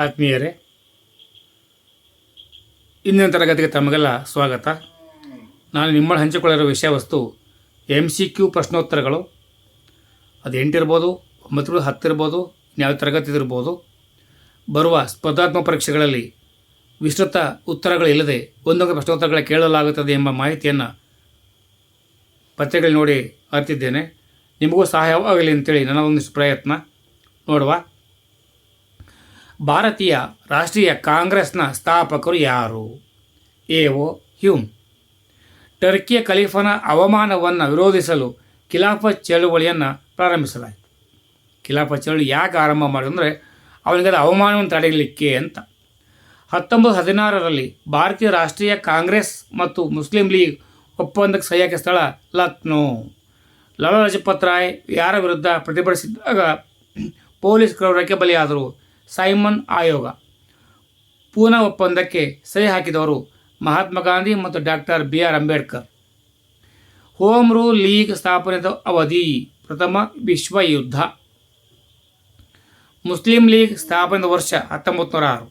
ಆತ್ಮೀಯರೇ, ಇಂದಿನ ತರಗತಿಗೆ ತಮಗೆಲ್ಲ ಸ್ವಾಗತ. ನಾನು ನಿಮ್ಮಲ್ಲಿ ಹಂಚಿಕೊಳ್ಳಿರೋ ವಿಷಯ ವಸ್ತು MCQ ಪ್ರಶ್ನೋತ್ತರಗಳು. ಅದು 8 ಇರ್ಬೋದು, 9 ಇರ್ಬೋದು, 10 ಇರ್ಬೋದು, ಯಾವ ತರಗತಿ ಇರ್ಬೋದು. ಬರುವ ಸ್ಪರ್ಧಾತ್ಮಕ ಪರೀಕ್ಷೆಗಳಲ್ಲಿ ವಿಸ್ತೃತ ಉತ್ತರಗಳಿಲ್ಲದೆ ಒಂದೊಂದು ಪ್ರಶ್ನೋತ್ತರಗಳ ಕೇಳಲಾಗುತ್ತದೆ ಎಂಬ ಮಾಹಿತಿಯನ್ನು ಪತ್ರಿಕೆಗಳಲ್ಲಿ ನೋಡಿ ಅರಿತಿದ್ದೇನೆ. ನಿಮಗೂ ಸಹಾಯವಾಗಲಿ ಅಂತೇಳಿ ನನ್ನ ಒಂದಿಷ್ಟು ಪ್ರಯತ್ನ. ನೋಡುವ, ಭಾರತೀಯ ರಾಷ್ಟ್ರೀಯ ಕಾಂಗ್ರೆಸ್ನ ಸ್ಥಾಪಕರು ಯಾರು? ಎ.ಒ. ಹ್ಯೂಮ್. ಟರ್ಕಿಯ ಖಲೀಫನ ಅವಮಾನವನ್ನು ವಿರೋಧಿಸಲು ಖಿಲಾಫತ್ ಚಳುವಳಿಯನ್ನು ಪ್ರಾರಂಭಿಸಲಾಯಿತು. ಖಿಲಾಫತ್ ಚಳುವಳಿ ಯಾಕೆ ಆರಂಭ ಮಾಡಿದ್ರೆ ಅವನಿಗೆ ಅವಮಾನವನ್ನು ತಡೆಯಲಿಕ್ಕೆ ಅಂತ. 1916ರಲ್ಲಿ ಭಾರತೀಯ ರಾಷ್ಟ್ರೀಯ ಕಾಂಗ್ರೆಸ್ ಮತ್ತು ಮುಸ್ಲಿಂ ಲೀಗ್ ಒಪ್ಪಂದಕ್ಕೆ ಸಹಿ ಹಾಕಿದ ಸ್ಥಳ ಲಕ್ನೋ. ಲಾಲಾ ಲಜಪತ್ ರಾಯ್ ಯಾರ ವಿರುದ್ಧ ಪ್ರತಿಭಟಿಸಿದಾಗ ಪೊಲೀಸ್ ಕ್ರೌರ್ಯಕ್ಕೆ ಬಲಿಯಾದರು? ಸೈಮನ್ ಆಯೋಗ. ಪೂನಾ ಒಪ್ಪಂದಕ್ಕೆ ಸಹಿ ಹಾಕಿದವರು ಮಹಾತ್ಮ ಗಾಂಧಿ ಮತ್ತು doctor B.R. Ambedkar. Home rule league ಸ್ಥಾಪನೆಯ ಅವಧಿ ಪ್ರಥಮ ವಿಶ್ವ ಯುದ್ಧ. ಮುಸ್ಲಿಂ ಲೀಗ್ ಸ್ಥಾಪನೆಯ ವರ್ಷ 1906.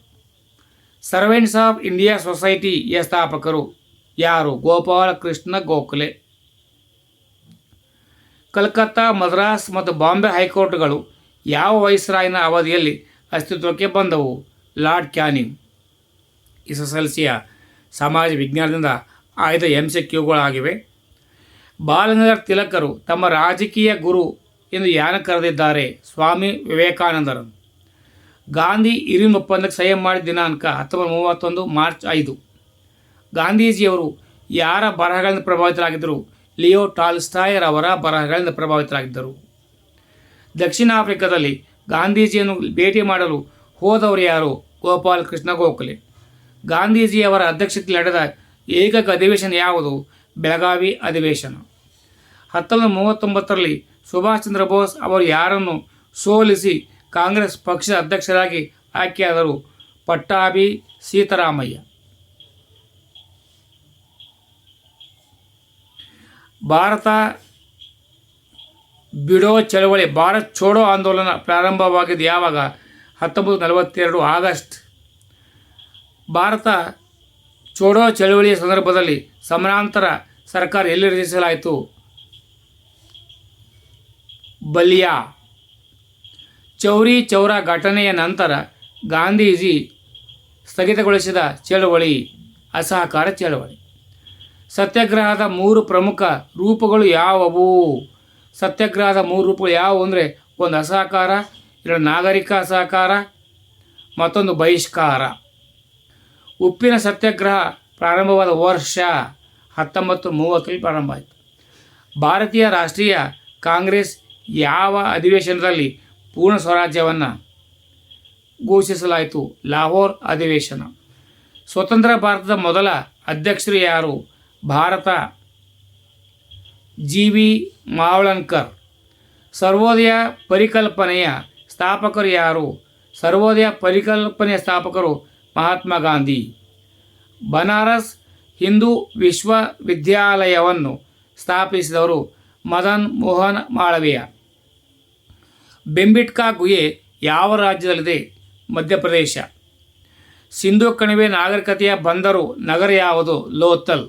ಸರ್ವೆಂಟ್ಸ್ ಆಫ್ ಇಂಡಿಯಾ ಸೊಸೈಟಿಯ ಸ್ಥಾಪಕರು ಯಾರು? ಗೋಪಾಲ ಕೃಷ್ಣ ಗೋಖಲೆ. ಕಲ್ಕತ್ತಾ, ಮದ್ರಾಸ್ ಮತ್ತು ಬಾಂಬೆ ಹೈಕೋರ್ಟ್ಗಳು ಯಾವ ವೈಸ್ರಾಯ್ನ ಅವಧಿಯಲ್ಲಿ ಅಸ್ತಿತ್ವಕ್ಕೆ ಬಂದವು? Lord canning. SSLCಯ ಸಮಾಜ ವಿಜ್ಞಾನದಿಂದ ಆಯ್ದ MCQಗಳಾಗಿವೆ. ಬಾಲಗಂಗಾಧರ ತಿಲಕರು ತಮ್ಮ ರಾಜಕೀಯ ಗುರು ಎಂದು ಯಾರನ್ನು ಕರೆದಿದ್ದಾರೆ? ಸ್ವಾಮಿ ವಿವೇಕಾನಂದರನ್ನು. ಗಾಂಧಿ ಇರಿನ್ ಒಪ್ಪಂದಕ್ಕೆ ಸಹಿ ಮಾಡಿದ ದಿನಾಂಕ 1931 ಮಾರ್ಚ್ 5. ಗಾಂಧೀಜಿಯವರು ಯಾರ ಬರಹಗಳಿಂದ ಪ್ರಭಾವಿತರಾಗಿದ್ದರು? ಲಿಯೋ ಟಾಲ್ಸ್ಟಾಯ್ರವರ ಬರಹಗಳಿಂದ ಪ್ರಭಾವಿತರಾಗಿದ್ದರು. ದಕ್ಷಿಣ ಆಫ್ರಿಕಾದಲ್ಲಿ ಗಾಂಧೀಜಿಯನ್ನು ಭೇಟಿ ಮಾಡಲು ಹೋದವರು ಯಾರು? ಗೋಪಾಲ ಕೃಷ್ಣ ಗೋಖಲೆ. ಗಾಂಧೀಜಿಯವರ ಅಧ್ಯಕ್ಷತೆಯಲ್ಲಿ ನಡೆದ ಏಕೈಕ ಅಧಿವೇಶನ ಯಾವುದು? ಬೆಳಗಾವಿ ಅಧಿವೇಶನ. 1939ರಲ್ಲಿ ಸುಭಾಷ್ ಚಂದ್ರ ಬೋಸ್ ಅವರು ಯಾರನ್ನು ಸೋಲಿಸಿ ಕಾಂಗ್ರೆಸ್ ಪಕ್ಷದ ಅಧ್ಯಕ್ಷರಾಗಿ ಆಯ್ಕೆಯಾದರು? ಪಟ್ಟಾಭಿ ಸೀತಾರಾಮಯ್ಯ. ಭಾರತ ಬಿಡೋ ಚಳವಳಿ, ಭಾರತ್ ಛೋಡೋ ಆಂದೋಲನ ಪ್ರಾರಂಭವಾಗಿದ್ದು ಯಾವಾಗ? 1942 ಆಗಸ್ಟ್. ಭಾರತ ಛೋಡೋ ಚಳವಳಿಯ ಸಂದರ್ಭದಲ್ಲಿ ಸಮಾನಾಂತರ ಸರ್ಕಾರ ಎಲ್ಲಿ ರಚಿಸಲಾಯಿತು? ಬಲಿಯಾ. ಚೌರಿ ಚೌರಾ ಘಟನೆಯ ನಂತರ ಗಾಂಧೀಜಿ ಸ್ಥಗಿತಗೊಳಿಸಿದ ಚಳವಳಿ ಅಸಹಕಾರ ಚಳವಳಿ. ಸತ್ಯಾಗ್ರಹದ 3 ಪ್ರಮುಖ ರೂಪಗಳು ಯಾವುವು? ಸತ್ಯಾಗ್ರಹದ 3 ರೂಪಗಳು ಯಾವುವು ಅಂದರೆ, ಒಂದು ಅಸಹಕಾರ, 2 ನಾಗರಿಕ ಅಸಹಕಾರ, ಮತ್ತೊಂದು ಬಹಿಷ್ಕಾರ. ಉಪ್ಪಿನ ಸತ್ಯಾಗ್ರಹ ಪ್ರಾರಂಭವಾದ ವರ್ಷ 1930ರಲ್ಲಿ ಪ್ರಾರಂಭ ಆಯಿತು. ಭಾರತೀಯ ರಾಷ್ಟ್ರೀಯ ಕಾಂಗ್ರೆಸ್ ಯಾವ ಅಧಿವೇಶನದಲ್ಲಿ ಪೂರ್ಣ ಸ್ವರಾಜ್ಯವನ್ನು ಘೋಷಿಸಲಾಯಿತು? ಲಾಹೋರ್ ಅಧಿವೇಶನ. ಸ್ವತಂತ್ರ ಭಾರತದ ಮೊದಲ ಅಧ್ಯಕ್ಷರು ಯಾರು? ಭಾರತ G.V. ಮಾವಳಂಕರ್. ಸರ್ವೋದಯ ಪರಿಕಲ್ಪನೆಯ ಸ್ಥಾಪಕರು ಯಾರು? ಸರ್ವೋದಯ ಪರಿಕಲ್ಪನೆಯ ಸ್ಥಾಪಕರು ಮಹಾತ್ಮ ಗಾಂಧಿ. ಬನಾರಸ್ ಹಿಂದೂ ವಿಶ್ವವಿದ್ಯಾಲಯವನ್ನು ಸ್ಥಾಪಿಸಿದವರು ಮದನ್ ಮೋಹನ್ ಮಾಳವೀಯ. ಬೆಂಬಿಟ್ಕಾ ಗುಹೆ ಯಾವ ರಾಜ್ಯದಲ್ಲಿದೆ? ಮಧ್ಯಪ್ರದೇಶ. ಸಿಂಧೂ ಕಣಿವೆ ನಾಗರಿಕತೆಯ ಬಂದರು ನಗರ ಯಾವುದು? ಲೋಥಲ್.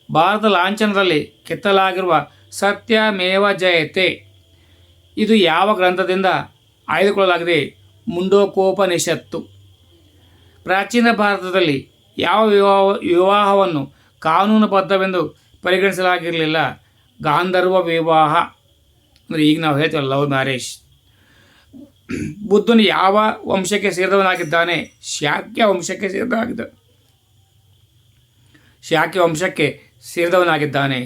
ಭಾರತ ಲಾಂಛನದಲ್ಲಿ ಕೆತ್ತಲಾಗಿರುವ ಸತ್ಯಮೇವ ಜಯತೆ ಇದು ಯಾವ ಗ್ರಂಥದಿಂದ ಆಯ್ದುಕೊಳ್ಳಲಾಗಿದೆ? ಮುಂಡೋಕೋಪನಿಷತ್ತು. ಪ್ರಾಚೀನ ಭಾರತದಲ್ಲಿ ಯಾವ ವಿವಾಹವನ್ನು ಕಾನೂನುಬದ್ಧವೆಂದು ಪರಿಗಣಿಸಲಾಗಿರಲಿಲ್ಲ? ಗಾಂಧರ್ವ ವಿವಾಹ, ಅಂದರೆ ಈಗ ನಾವು ಹೇಳ್ತೀವಲ್ಲ ಲವ್ ಮ್ಯಾರೇಜ್. ಬುದ್ಧನು ಯಾವ ವಂಶಕ್ಕೆ ಸೇರಿದವನಾಗಿದ್ದಾನೆ? ಶಾಕ್ಯ ವಂಶಕ್ಕೆ ಸೇರಿದವನಾಗಿದ್ದಾನೆ.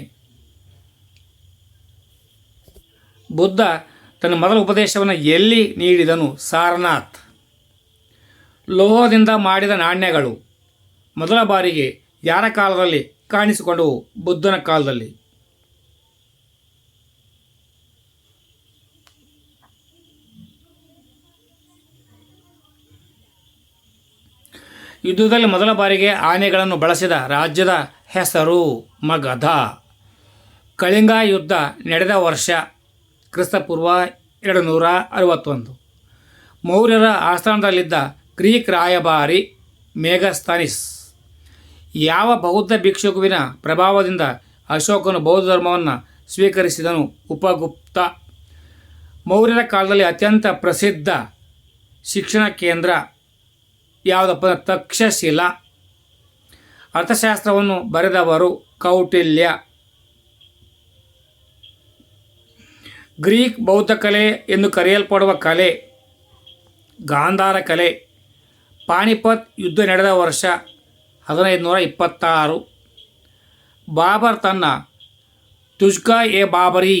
ಬುದ್ಧ ತನ್ನ ಮೊದಲ ಉಪದೇಶವನ್ನು ಎಲ್ಲಿ ನೀಡಿದನು? ಸಾರನಾಥ್. ಲೋಹದಿಂದ ಮಾಡಿದ ನಾಣ್ಯಗಳು ಮೊದಲ ಬಾರಿಗೆ ಯಾರ ಕಾಲದಲ್ಲಿ ಕಾಣಿಸಿಕೊಂಡವು? ಬುದ್ಧನ ಕಾಲದಲ್ಲಿ. ಯುದ್ಧದಲ್ಲಿ ಮೊದಲ ಬಾರಿಗೆ ಆನೆಗಳನ್ನು ಬಳಸಿದ ರಾಜ್ಯದ ಹೆಸರು? ಮಗಧ. ಕಳಿಂಗ ಯುದ್ಧ ನಡೆದ ವರ್ಷ? ಕ್ರಿಸ್ತಪೂರ್ವ 261. ಮೌರ್ಯರ ಆಸ್ಥಾನದಲ್ಲಿದ್ದ ಗ್ರೀಕ್ ರಾಯಭಾರಿ ಮೇಗಸ್ತನಿಸ್. ಯಾವ ಬೌದ್ಧ ಭಿಕ್ಷುಕುವಿನ ಪ್ರಭಾವದಿಂದ ಅಶೋಕನು ಬೌದ್ಧ ಧರ್ಮವನ್ನು ಸ್ವೀಕರಿಸಿದನು? ಉಪಗುಪ್ತ. ಮೌರ್ಯರ ಕಾಲದಲ್ಲಿ ಅತ್ಯಂತ ಪ್ರಸಿದ್ಧ ಶಿಕ್ಷಣ ಕೇಂದ್ರ ಯಾವುದಪ್ಪ? ತಕ್ಷಶಿಲಾ. ಅರ್ಥಶಾಸ್ತ್ರವನ್ನು ಬರೆದವರು ಕೌಟಿಲ್ಯ. ಗ್ರೀಕ್ ಬೌದ್ಧ ಕಲೆ ಎಂದು ಕರೆಯಲ್ಪಡುವ ಕಲೆ ಗಾಂಧಾರ ಕಲೆ. ಪಾಣಿಪತ್ ಯುದ್ಧ ನಡೆದ ವರ್ಷ 1526. ಬಾಬರ್ ತನ್ನ ತುಜ್ಕಾ ಎ ಬಾಬರಿ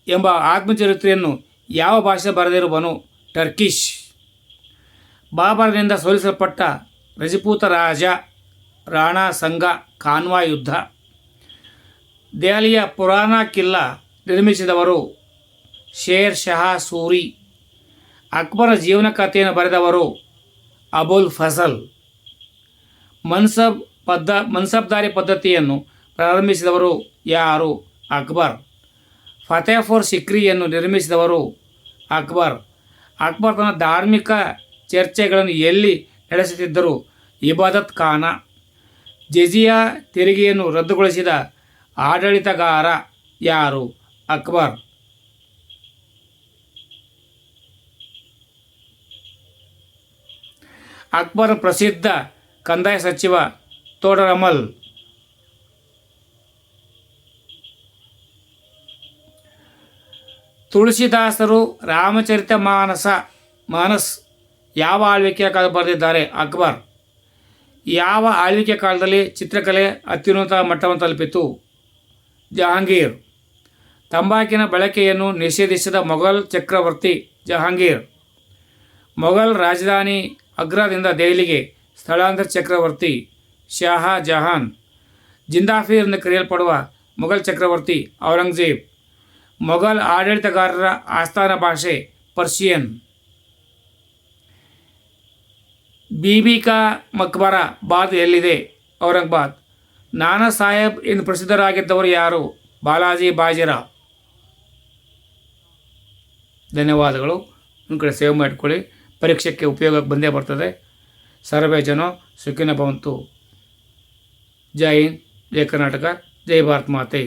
ಎಂಬ ಆತ್ಮಚರಿತ್ರೆಯನ್ನು ಯಾವ ಭಾಷೆ ಬರೆದಿರುವನು? ಟರ್ಕಿಷ್. ಬಾಬರ್ನಿಂದ ಸೋಲಿಸಲ್ಪಟ್ಟ ರಜಪೂತ ರಾಜ ರಾಣಾ ಸಂಗ ಕಾನ್ವಾ ಯುದ್ಧ. ದೆಹಲಿಯ ಪುರಾಣ ಕಿಲ್ಲಾ ನಿರ್ಮಿಸಿದವರು ಶೇರ್ ಶಹಾ ಸೂರಿ. ಅಕ್ಬರ ಜೀವನ ಕಥೆಯನ್ನು ಬರೆದವರು ಅಬುಲ್ ಫಜಲ್. ಮನ್ಸಬ್ದಾರಿ ಪದ್ಧತಿಯನ್ನು ಪ್ರಾರಂಭಿಸಿದವರು ಯಾರು? ಅಕ್ಬರ್. ಫತೇಪುರ್ ಸಿಕ್ರಿಯನ್ನು ನಿರ್ಮಿಸಿದವರು ಅಕ್ಬರ್. ಅಕ್ಬರ್ ತನ್ನ ಧಾರ್ಮಿಕ ಚರ್ಚೆಗಳನ್ನು ಎಲ್ಲಿ ನಡೆಸುತ್ತಿದ್ದರು? ಇಬಾದತ್ ಖಾನ. ಜಜಿಯಾ ತೆರಿಗೆಯನ್ನು ರದ್ದುಗೊಳಿಸಿದ ಆಡಳಿತಗಾರ ಯಾರು? ಅಕ್ಬರ್. ಅಕ್ಬರ್ ಪ್ರಸಿದ್ಧ ಕಂದಾಯ ಸಚಿವ ತೋಡರಮಲ್. ತುಳಸಿದಾಸರು ರಾಮಚರಿತ ಮಾನಸ್ ಯಾವ ಆಳ್ವಿಕೆಯ ಕಾಲ ಬರೆದಿದ್ದಾರೆ? ಅಕ್ಬರ್. ಯಾವ ಆಳ್ವಿಕೆ ಕಾಲದಲ್ಲಿ ಚಿತ್ರಕಲೆ ಅತ್ಯುನ್ನತ ಮಟ್ಟವನ್ನು ತಲುಪಿತು? ಜಹಾಂಗೀರ್. ತಂಬಾಕಿನ ಬಳಕೆಯನ್ನು ನಿಷೇಧಿಸಿದ ಮೊಘಲ್ ಚಕ್ರವರ್ತಿ ಜಹಾಂಗೀರ್. ಮೊಘಲ್ ರಾಜಧಾನಿ ಆಗ್ರಾದಿಂದ ದೆಹಲಿಗೆ ಸ್ಥಳಾಂತರ ಚಕ್ರವರ್ತಿ ಶಹಾ ಜಹಾನ್. ಜಿಂದಾಫೀರ್ ಎಂದು ಕರೆಯಲ್ಪಡುವ ಮೊಘಲ್ ಚಕ್ರವರ್ತಿ ಔರಂಗಜೇಬ್. ಮೊಘಲ್ ಆಡಳಿತಗಾರರ ಆಸ್ಥಾನ ಭಾಷೆ ಪರ್ಷಿಯನ್. ಬೀಬಿ ಕಾ ಮಕ್ಬರ ಬಾದ್ ಎಲ್ಲಿದೆ? ಔರಂಗಾಬಾದ್. ನಾನಾ ಸಾಹೇಬ್ ಎಂದು ಪ್ರಸಿದ್ಧರಾಗಿದ್ದವರು ಯಾರು? ಬಾಲಾಜಿ ಬಾಜಿರಾವ್. ಧನ್ಯವಾದಗಳು. ಒಂದು ಕಡೆ ಸೇವ್ ಮಾಡಿಕೊಳ್ಳಿ, ಪರೀಕ್ಷೆಗೆ ಉಪಯೋಗಕ್ಕೆ ಬಂದೇ ಬರ್ತದೆ. ಸರ್ವೇ ಜನ ಸುಖಿನೋ ಭವಂತು. ಜೈ ಹಿಂದ್, ಜೈ ಕರ್ನಾಟಕ, ಜೈ ಭಾರತ್ ಮಾತೆ.